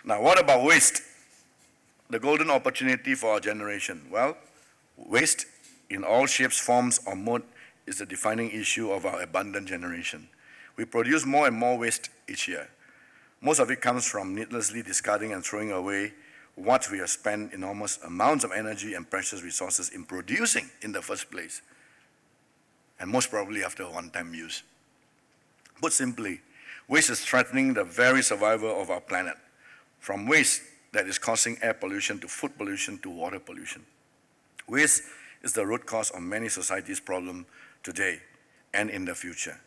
Now, what about waste? The golden opportunity for our generation. Well, waste in all shapes, forms, or mode is the defining issue of our abundant generation. We produce more and more waste each year. Most of it comes from needlessly discarding and throwing away what we have spent enormous amounts of energy and precious resources in producing in the first place, and most probably after a one-time use. Put simply, waste is threatening the very survival of our planet, from waste that is causing air pollution to food pollution to water pollution. Waste is the root cause of many societies' problems today and in the future.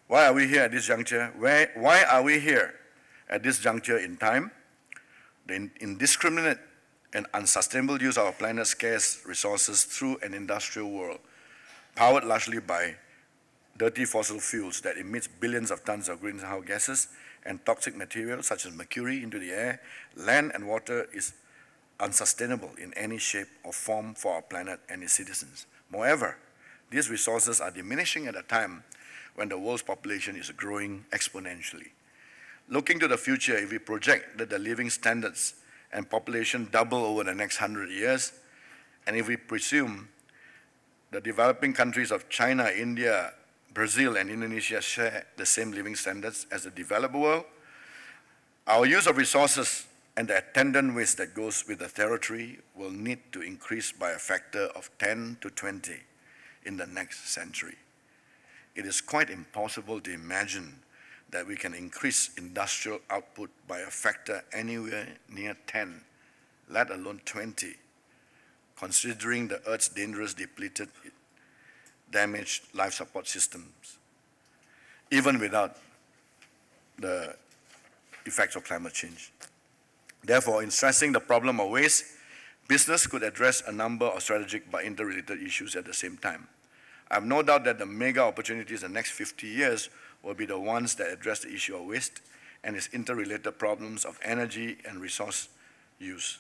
Why are we here at this juncture? Why are we here at this juncture in time? The indiscriminate and unsustainable use of our planet's scarce resources through an industrial world, powered largely by dirty fossil fuels that emits billions of tons of greenhouse gases and toxic materials such as mercury into the air, land, and water is unsustainable in any shape or form for our planet and its citizens. Moreover, these resources are diminishing at a time when the world's population is growing exponentially. Looking to the future, if we project that the living standards and population double over the next 100 years, and if we presume the developing countries of China, India, Brazil, and Indonesia share the same living standards as the developed world, our use of resources and the attendant waste that goes with the territory will need to increase by a factor of 10 to 20 in the next century. It is quite impossible to imagine that we can increase industrial output by a factor anywhere near 10, let alone 20, considering the Earth's dangerous, depleted, damaged life support systems, even without the effects of climate change. Therefore, in stressing the problem of waste, business could address a number of strategic but interrelated issues at the same time. I have no doubt that the mega opportunities in the next 50 years will be the ones that address the issue of waste and its interrelated problems of energy and resource use.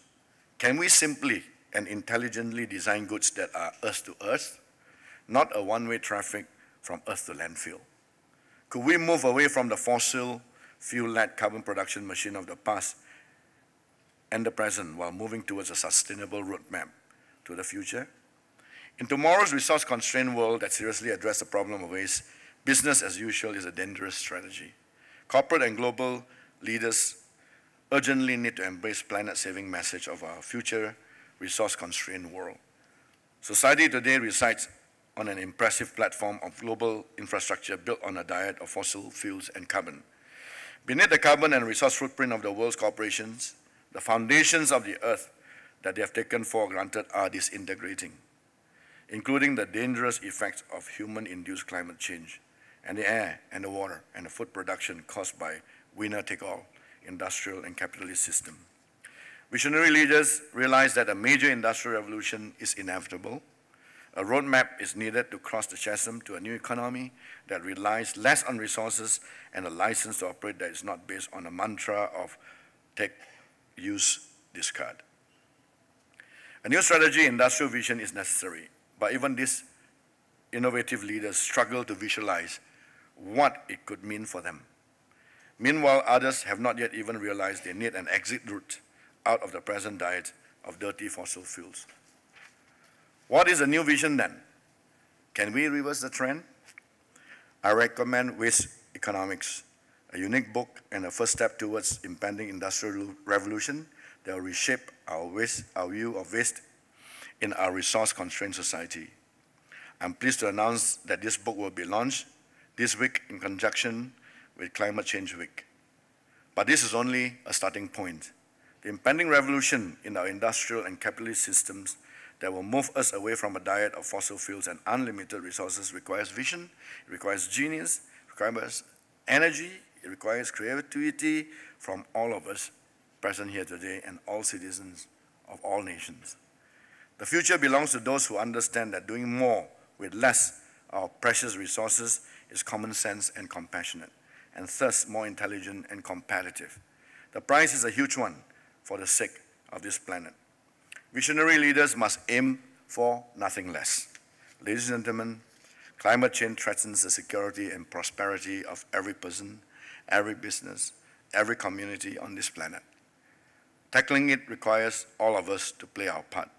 Can we simply and intelligently design goods that are earth to earth, not a one-way traffic from earth to landfill? Could we move away from the fossil fuel-led carbon production machine of the past and the present while moving towards a sustainable roadmap to the future? In tomorrow's resource-constrained world that seriously addresses the problem of waste, business as usual is a dangerous strategy. Corporate and global leaders urgently need to embrace planet-saving message of our future resource-constrained world. Society today resides on an impressive platform of global infrastructure built on a diet of fossil fuels and carbon. Beneath the carbon and resource footprint of the world's corporations, the foundations of the earth that they have taken for granted are disintegrating, including the dangerous effects of human-induced climate change and the air and the water and the food production caused by winner-take-all industrial and capitalist system. Visionary leaders realize that a major industrial revolution is inevitable. A roadmap is needed to cross the chasm to a new economy that relies less on resources and a license to operate that is not based on a mantra of take, use, discard. A new strategy, industrial vision is necessary, but even these innovative leaders struggle to visualize what it could mean for them. Meanwhile, others have not yet even realized they need an exit route out of the present diet of dirty fossil fuels. What is a new vision then? Can we reverse the trend? I recommend Waste Economics, a unique book and a first step towards impending industrial revolution that will reshape our view of waste in our resource-constrained society. I'm pleased to announce that this book will be launched this week in conjunction with Climate Change Week. But this is only a starting point. The impending revolution in our industrial and capitalist systems that will move us away from a diet of fossil fuels and unlimited resources requires vision, it requires genius, it requires energy, it requires creativity from all of us present here today and all citizens of all nations. The future belongs to those who understand that doing more with less of our precious resources is common sense and compassionate, and thus more intelligent and competitive. The price is a huge one for the sake of this planet. Visionary leaders must aim for nothing less. Ladies and gentlemen, climate change threatens the security and prosperity of every person, every business, every community on this planet. Tackling it requires all of us to play our part.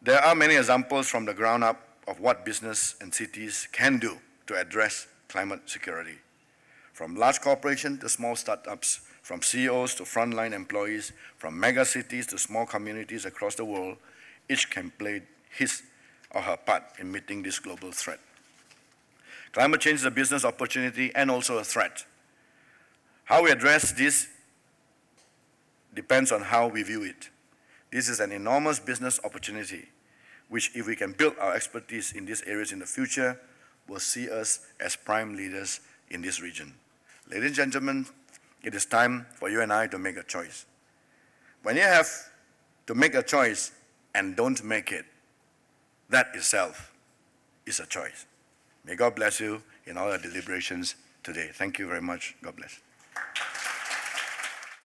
There are many examples from the ground up of what business and cities can do to address climate security. From large corporations to small startups, from CEOs to frontline employees, from mega cities to small communities across the world, each can play his or her part in meeting this global threat. Climate change is a business opportunity and also a threat. How we address this depends on how we view it. This is an enormous business opportunity, which, if we can build our expertise in these areas in the future, will see us as prime leaders in this region. Ladies and gentlemen, it is time for you and I to make a choice. When you have to make a choice and don't make it, that itself is a choice. May God bless you in all your deliberations today. Thank you very much. God bless.